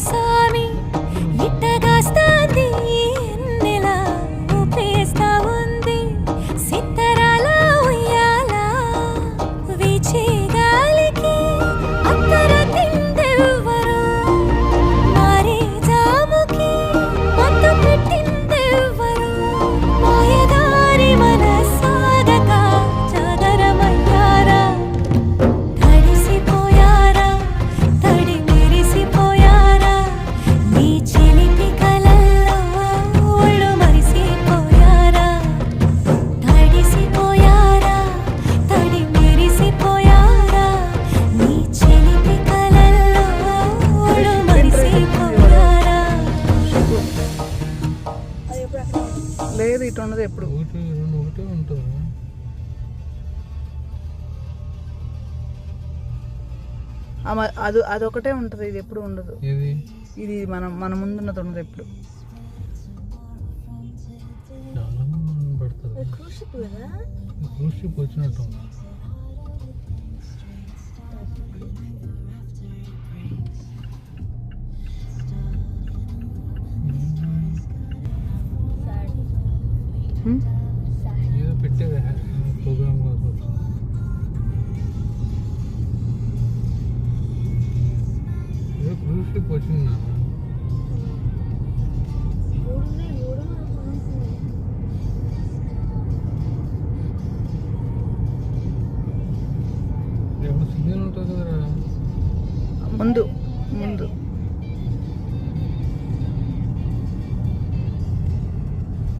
స్వామి ఇట్టగాస్తాంది ఎన్నెలా ఊపేస్తా ఉంది సిత్తరాల ఉయ్యాల వీచే గాలికి అత్తర తిందెవ్వరు మారే జాముకి మత్తు పెట్టిందెవ్వరు మాయదారి మనసాగక చాదరమయ్యారా తడిసిపోయారా తడి మెరిసిపోయారా నీ చిలిపి కలల్లో ఒళ్ళు మరిసిపోయారా తడిసిపోయారా తడి మెరిసిపోయారా నీ చిలిపి కలల్లో ఒళ్ళు మరిసిపోయారా లేదు ఇటు ఉండదు ఎప్పుడు. ఒకటి రెండు ఒకటే ఉంటుంది. అదొకటే ఉంటుంది, ఇది ఎప్పుడు ఉండదు. ఏది ఇది మన ముందున్నది ఉండదు ఎప్పుడు. చాలా మంది పడుతుంది. క్రూజ్ షిప్ వచ్చినట్టు ఉంది. ఏదో పెట్టేది ప్రోగ్రామ్ కోసం ఏదో క్రూజ్ షిప్ వచ్చింది.